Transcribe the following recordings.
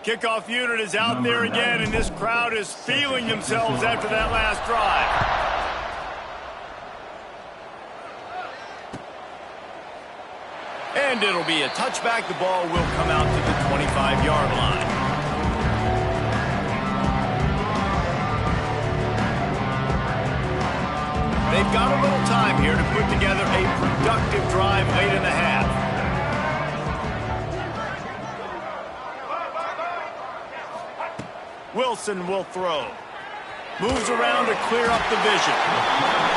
Kickoff unit is out there again, and this crowd is feeling themselves after that last drive. And it'll be a touchback. The ball will come out to the 25-yard line. They've got a little time here to put together a productive drive late in the half. Wilson will throw. Moves around to clear up the vision.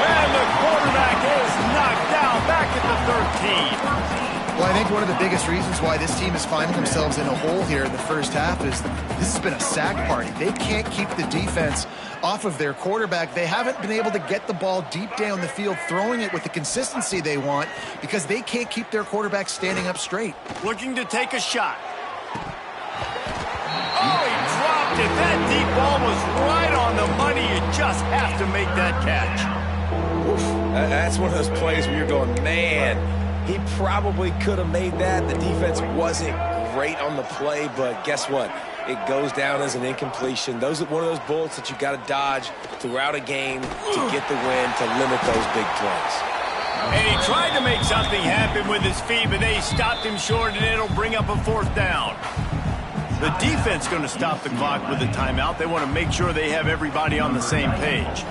And the quarterback is knocked down back at the 13. Well, I think one of the biggest reasons why this team is finding themselves in a hole here in the first half is this has been a sack party. They can't keep the defense off of their quarterback. They haven't been able to get the ball deep down the field, throwing it with the consistency they want because they can't keep their quarterback standing up straight. Looking to take a shot. Oh, he dropped it. That deep ball was right on the money. You just have to make that catch. Oof. That's one of those plays where you're going, man, he probably could have made that. The defense wasn't great on the play, but guess what? It goes down as an incompletion. Those are one of those bullets that you got to dodge throughout a game to get the win, to limit those big plays. And he tried to make something happen with his feet, but they stopped him short, and it'll bring up a 4th down. The defense going to stop the clock with a timeout. They want to make sure they have everybody on the same page.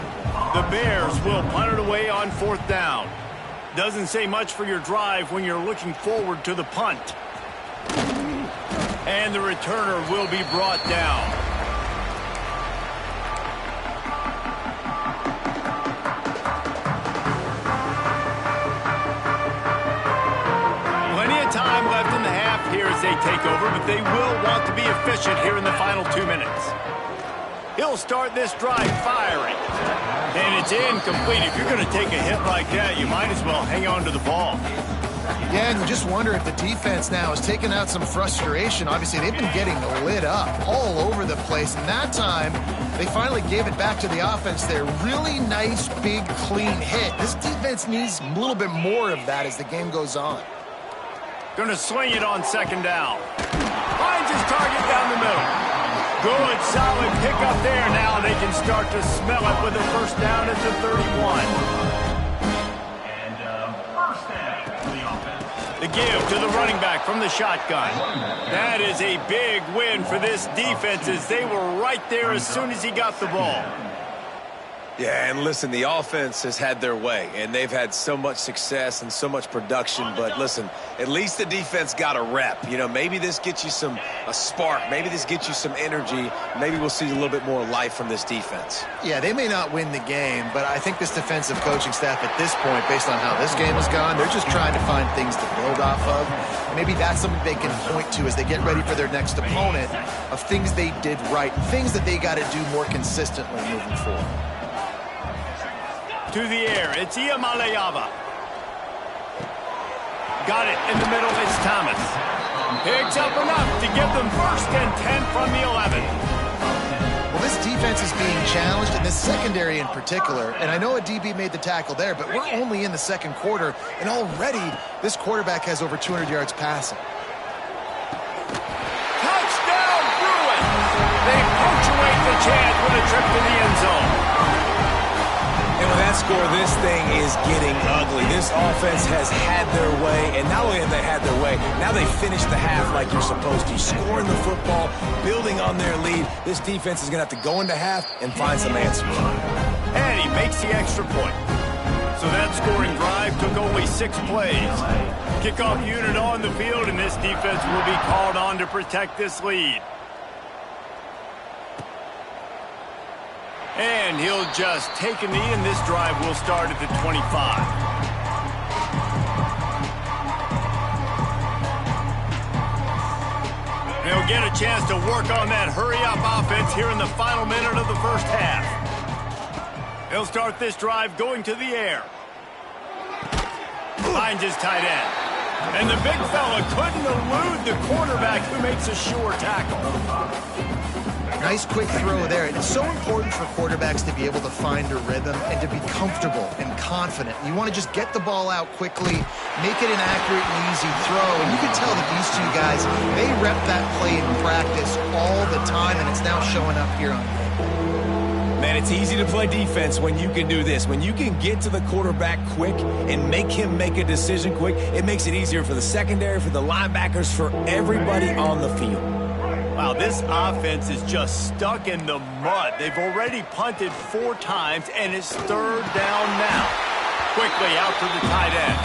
The Bears will punt it away on 4th down. Doesn't say much for your drive when you're looking forward to the punt. And the returner will be brought down. Plenty of time left in the half here as they take over, but they will want to be efficient here in the final 2 minutes. He'll start this drive firing. And it's incomplete. If you're going to take a hit like that, you might as well hang on to the ball. Yeah, and you just wonder if the defense now has taken out some frustration. Obviously, they've been getting lit up all over the place. And that time, they finally gave it back to the offense there. Really nice, big, clean hit. This defense needs a little bit more of that as the game goes on. Going to swing it on 2nd down. Finds his target down the middle. Good, solid pickup there. Now they can start to smell it with a 1st down at the 31. The give to the running back from the shotgun. That is a big win for this defense as they were right there as soon as he got the ball. Yeah, and listen, the offense has had their way, and they've had so much success and so much production. But listen, at least the defense got a rep. You know, maybe this gets you a spark. Maybe this gets you some energy. Maybe we'll see a little bit more life from this defense. Yeah, they may not win the game, but I think this defensive coaching staff at this point, based on how this game has gone, they're just trying to find things to build off of. Maybe that's something they can point to as they get ready for their next opponent of things they did right, things that they got to do more consistently moving forward. To the air, it's Iamaleava. Got it in the middle, it's Thomas. Picks up enough to give them 1st and 10 from the 11. Well, this defense is being challenged, in this secondary in particular, and I know a DB made the tackle there, but we're only in the 2nd quarter, and already this quarterback has over 200 yards passing. Touchdown, Bruins! They punctuate the chance with a trip to the end zone. And with that score, this thing is getting ugly. This offense has had their way, and not only have they had their way, now they finished the half like you're supposed to, scoring the football, building on their lead. This defense is going to have to go into half and find some answers. And he makes the extra point. So that scoring drive took only 6 plays. Kickoff unit on the field, and this defense will be called on to protect this lead. And he'll just take a knee, and this drive will start at the 25. They'll get a chance to work on that hurry-up offense here in the final minute of the 1st half. He'll start this drive going to the air. Finds his tight end. And the big fella couldn't elude the quarterback who makes a sure tackle. Nice quick throw there. It's so important for quarterbacks to be able to find a rhythm and to be comfortable and confident. You want to just get the ball out quickly, make it an accurate and easy throw. And you can tell that these two guys, they rep that play in practice all the time, and it's now showing up here on game. Man, it's easy to play defense when you can do this. When you can get to the quarterback quick and make him make a decision quick, it makes it easier for the secondary, for the linebackers, for everybody on the field. Wow, this offense is just stuck in the mud. They've already punted 4 times, and it's 3rd down now. Quickly out to the tight end.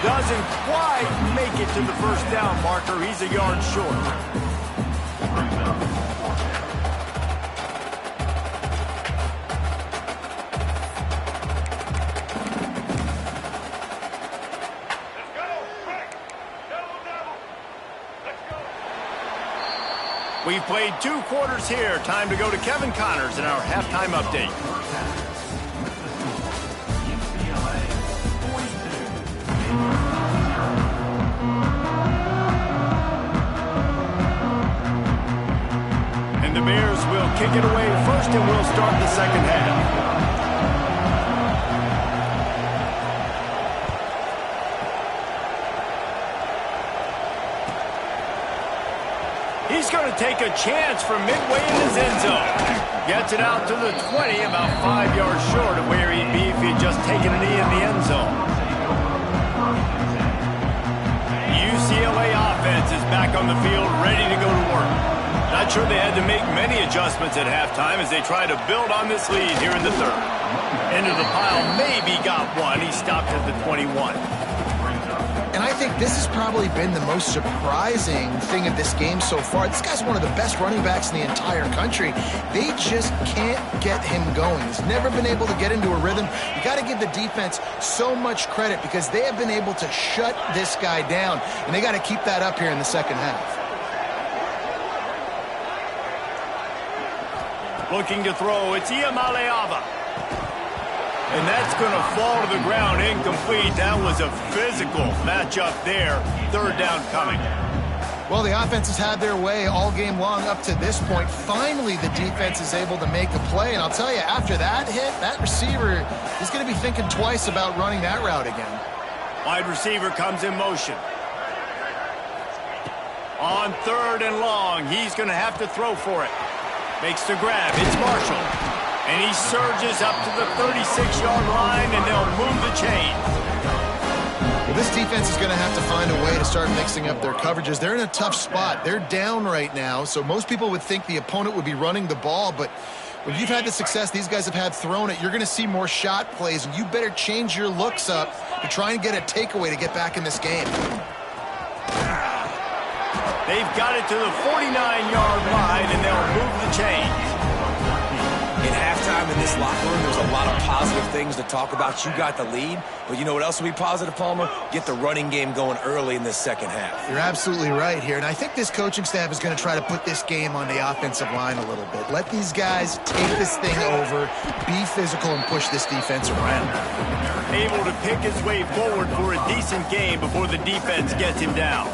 Doesn't quite make it to the first down marker. He's a yard short. We've played 2 quarters here. Time to go to Kevin Connors in our halftime update. And the Bears will kick it away first, and we'll start the second half. He's going to take a chance from midway in his end zone. Gets it out to the 20, about 5 yards short of where he'd be if he'd just taken a knee in the end zone. UCLA offense is back on the field, ready to go to work. Not sure they had to make many adjustments at halftime as they try to build on this lead here in the 3rd. Into the pile, maybe got one. He stopped at the 21. And I think this has probably been the most surprising thing of this game so far. This guy's one of the best running backs in the entire country. They just can't get him going. He's never been able to get into a rhythm. You got to give the defense so much credit because they have been able to shut this guy down, and they got to keep that up here in the second half. Looking to throw, it's Iamaleava. And that's going to fall to the ground incomplete. That was a physical matchup there. 3rd down coming. Well, the offense has had their way all game long up to this point. Finally, the defense is able to make a play. And I'll tell you, after that hit, that receiver is going to be thinking twice about running that route again. Wide receiver comes in motion. On 3rd and long, he's going to have to throw for it. Makes the grab. It's Marshall. And he surges up to the 36-yard line, and they'll move the chains. Well, this defense is going to have to find a way to start mixing up their coverages. They're in a tough spot. They're down right now, so most people would think the opponent would be running the ball, but when you've had the success these guys have had throwing it, you're going to see more shot plays, and you better change your looks up to try and get a takeaway to get back in this game. They've got it to the 49-yard line, and they'll move the chains. In halftime in this locker room, there's a lot of positive things to talk about. You got the lead, but you know what else will be positive, Palmer? Get the running game going early in this second half. You're absolutely right here, and I think this coaching staff is going to try to put this game on the offensive line a little bit. Let these guys take this thing over, be physical, and push this defense around. Able to pick his way forward for a decent game before the defense gets him down.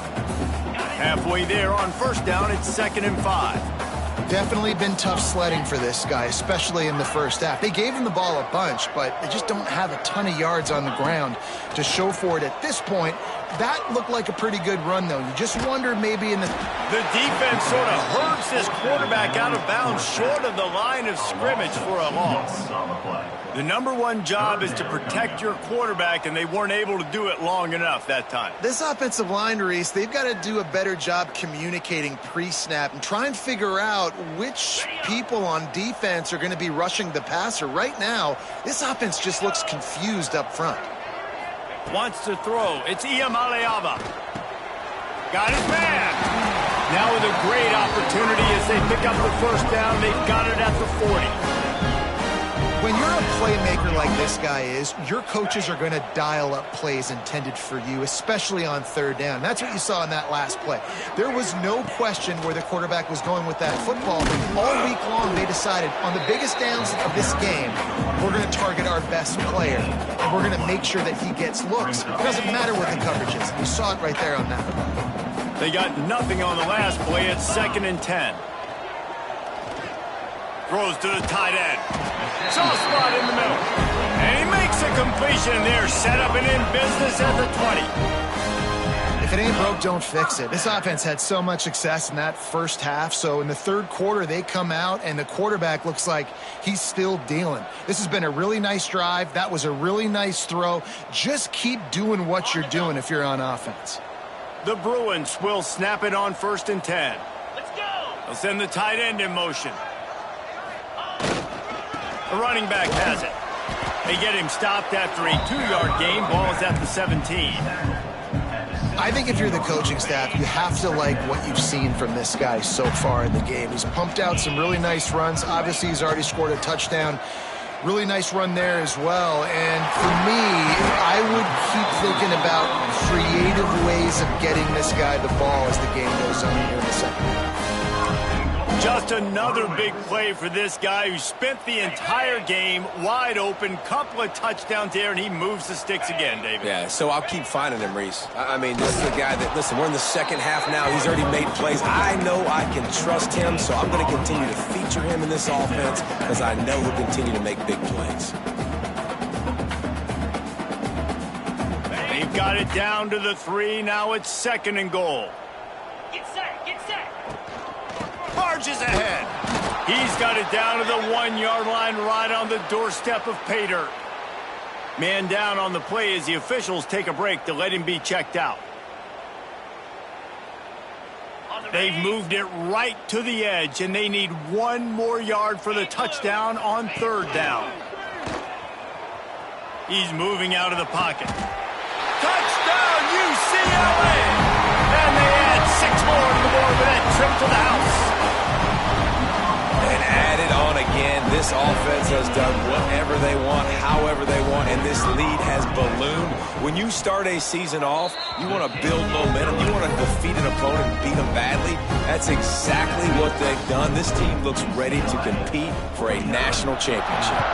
Halfway there on 1st down, it's 2nd and 5. Definitely been tough sledding for this guy, especially in the first half. They gave him the ball a bunch, but they just don't have a ton of yards on the ground to show for it at this point. That looked like a pretty good run, though. You just wonder maybe in the... The defense sort of hurts this quarterback out of bounds short of the line of scrimmage for a loss. The #1 job is to protect your quarterback, and they weren't able to do it long enough that time. This offensive line, Reese, they've got to do a better job communicating pre-snap and try and figure out which people on defense are going to be rushing the passer. Right now, this offense just looks confused up front. Wants to throw. It's Iamaleava. Got his man. Now with a great opportunity as they pick up the 1st down. They've got it at the 40. When you're a playmaker like this guy is, your coaches are going to dial up plays intended for you, especially on 3rd down. That's what you saw in that last play. There was no question where the quarterback was going with that football. All week long, they decided on the biggest downs of this game, we're going to target our best player, and we're going to make sure that he gets looks. It doesn't matter what the coverage is. You saw it right there on that one. They got nothing on the last play. It's 2nd and 10. Throws to the tight end. Soft spot in the middle. And he makes a completion there. Set up and in business at the 20. If it ain't broke, don't fix it. This offense had so much success in that first half, so in the third quarter, they come out, and the quarterback looks like he's still dealing. This has been a really nice drive. That was a really nice throw. Just keep doing what you're doing if you're on offense. The Bruins will snap it on 1st and 10. Let's go! They'll send the tight end in motion. The running back has it. They get him stopped after a 2-yard gain. Ball is at the 17. I think if you're the coaching staff, you have to like what you've seen from this guy so far in the game. He's pumped out some really nice runs. Obviously, he's already scored a touchdown. Really nice run there as well. And for me, I would keep thinking about creative ways of getting this guy the ball as the game goes on here in the second half. Just another big play for this guy who spent the entire game wide open, couple of touchdowns there, and he moves the sticks again, David. Yeah, so I'll keep finding him, Reese. I mean, this is a guy that, listen, we're in the second half now. He's already made plays. I know I can trust him, so I'm going to continue to feature him in this offense because I know he'll continue to make big plays. They've got it down to the 3. Now it's 2nd and goal. Get set! Get set! Marches ahead. He's got it down to the 1-yard line right on the doorstep of pay dirt. Man down on the play as the officials take a break to let him be checked out. They've moved it right to the edge, and they need 1 more yard for the touchdown on 3rd down. He's moving out of the pocket. Touchdown, UCLA! And they add 6 more to the board with that trip to the house. And added on again, this offense has done whatever they want, however they want, and this lead has ballooned. When you start a season off, you want to build momentum. You want to defeat an opponent and beat them badly. That's exactly what they've done. This team looks ready to compete for a national championship.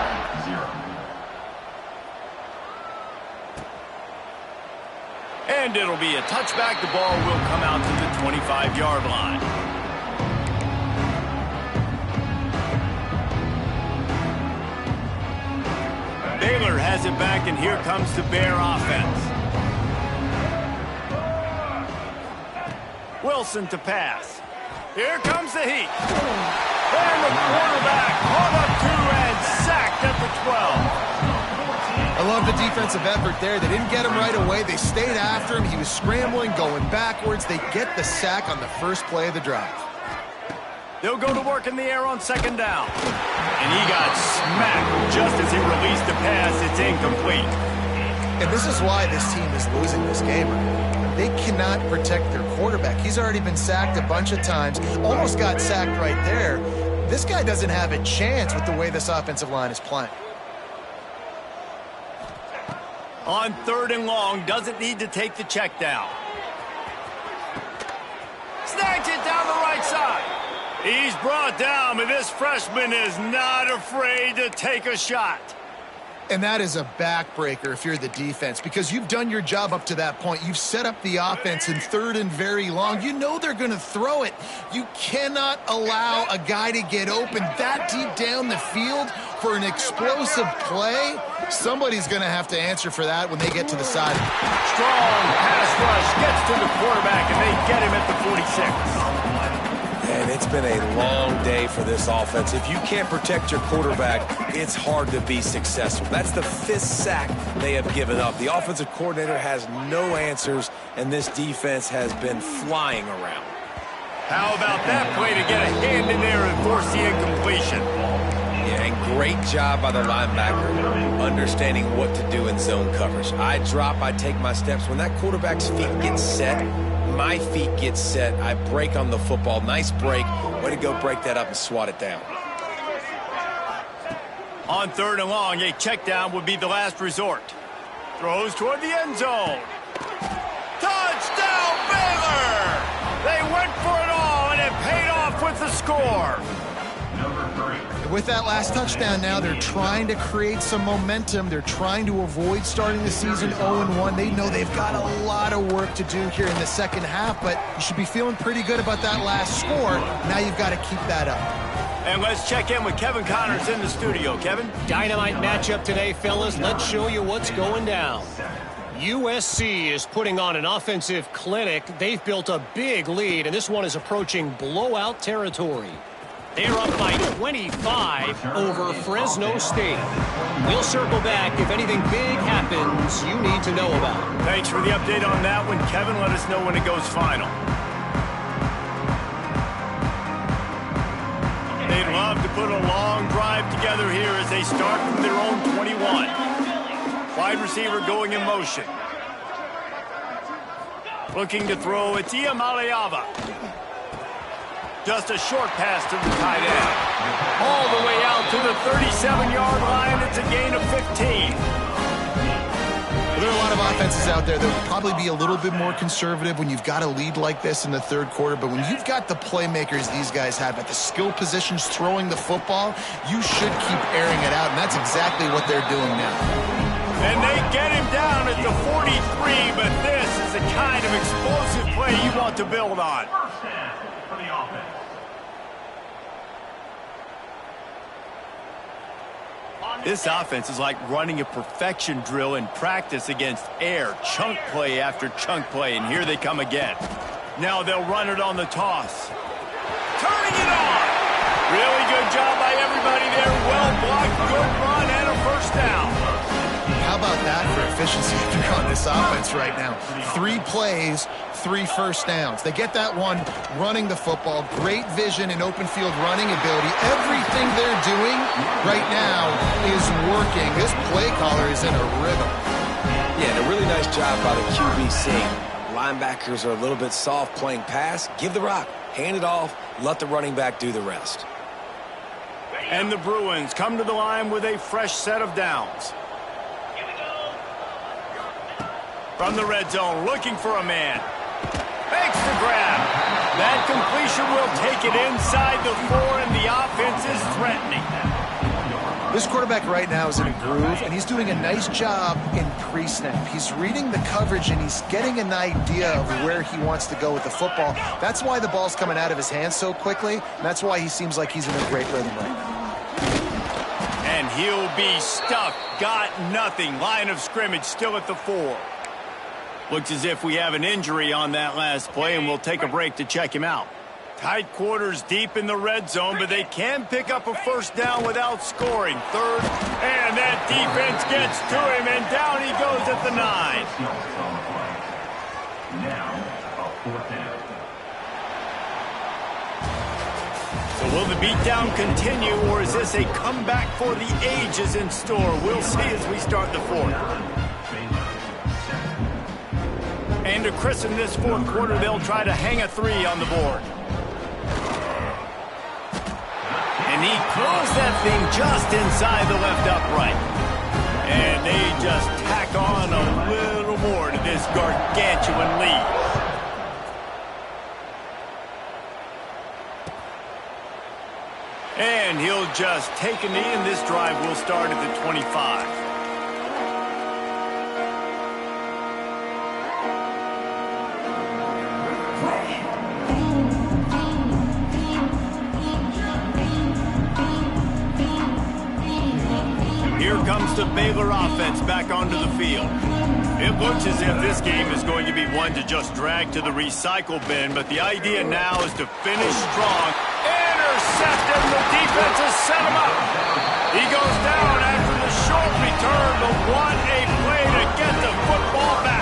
And it'll be a touchback. The ball will come out to the 25-yard line. Baylor has it back, and here comes the Bear offense. Wilson to pass. Here comes the heat. And the quarterback caught up 2 and sacked at the 12. I love the defensive effort there. They didn't get him right away. They stayed after him. He was scrambling, going backwards. They get the sack on the first play of the drive. They'll go to work in the air on 2nd down. And he got smacked just as he released the pass. It's incomplete. And this is why this team is losing this game. They cannot protect their quarterback. He's already been sacked a bunch of times. Almost got sacked right there. This guy doesn't have a chance with the way this offensive line is playing. On 3rd and long, doesn't need to take the check down. Snags it down the right side. He's brought down, but this freshman is not afraid to take a shot. And that is a backbreaker if you're the defense, because you've done your job up to that point. You've set up the offense in 3rd and very long. You know they're going to throw it. You cannot allow a guy to get open that deep down the field for an explosive play. Somebody's going to have to answer for that when they get to the side. Strong pass rush gets to the quarterback, and they get him at the 46. And it's been a long day for this offense. If you can't protect your quarterback, it's hard to be successful. That's the 5th sack they have given up. The offensive coordinator has no answers, and this defense has been flying around. How about that play to get a hand in there and force the incompletion? Yeah, and great job by the linebacker, understanding what to do in zone coverage. I drop, I take my steps. When that quarterback's feet get set, my feet get set, I break on the football. Nice break. Way to go break that up and swat it down. On 3rd and long, a check down would be the last resort. Throws toward the end zone. Touchdown, Baylor! They went for it all, and it paid off with the score. With that last touchdown now, they're trying to create some momentum. They're trying to avoid starting the season 0-1. They know they've got a lot of work to do here in the second half, but you should be feeling pretty good about that last score. Now you've got to keep that up. And let's check in with Kevin Connors in the studio. Kevin? Dynamite matchup today, fellas. Let's show you what's going down. USC is putting on an offensive clinic. They've built a big lead, and this one is approaching blowout territory. They're up by 25 over Fresno State. We'll circle back if anything big happens you need to know about. Thanks for the update on that one, Kevin. Let us know when it goes final. They'd love to put a long drive together here as they start from their own 21. Wide receiver going in motion. Looking to throw, it's Iamaleava. Just a short pass to the tight end. All the way out to the 37-yard line. It's a gain of 15. There are a lot of offenses out there that will probably be a little bit more conservative when you've got a lead like this in the third quarter. But when you've got the playmakers these guys have at the skill positions throwing the football, you should keep airing it out. And that's exactly what they're doing now. And they get him down at the 43, but this is the kind of explosive play you want to build on. First down for the offense. This offense is like running a perfection drill in practice against air, chunk play after chunk play, and here they come again. Now they'll run it on the toss. Turning it on! Really good job by everybody there. Well blocked, good run, and a first down. How about that for efficiency if you're on this offense right now? 3 plays, 3 first downs. They get that one running the football, great vision and open field running ability. Everything they're doing right now is working. This play caller is in a rhythm. Yeah, and a really nice job by the QBC. Linebackers are a little bit soft playing pass. Give the rock, hand it off, let the running back do the rest. And the Bruins come to the line with a fresh set of downs. From the red zone, looking for a man. Makes the grab. That completion will take it inside the 4, and the offense is threatening. This quarterback right now is in a groove, and he's doing a nice job in pre-snap. He's reading the coverage, and he's getting an idea of where he wants to go with the football. That's why the ball's coming out of his hands so quickly, and that's why he seems like he's in a great rhythm right now. And he'll be stuffed. Got nothing. Line of scrimmage still at the 4. Looks as if we have an injury on that last play, and we'll take a break to check him out. Tight quarters deep in the red zone, but they can pick up a first down without scoring. Third, and that defense gets to him, and down he goes at the 9. Now, a 4th down. So will the beatdown continue, or is this a comeback for the ages in store? We'll see as we start the 4th. And to christen this 4th quarter, they'll try to hang a 3 on the board. And he throws that thing just inside the left upright. And they just tack on a little more to this gargantuan lead. And he'll just take a knee, and this drive will start at the 25. Here comes the Baylor offense back onto the field. It looks as if this game is going to be one to just drag to the recycle bin, but the idea now is to finish strong. Intercepted, the defense has set him up. He goes down after the short return, but what a play to get the football back.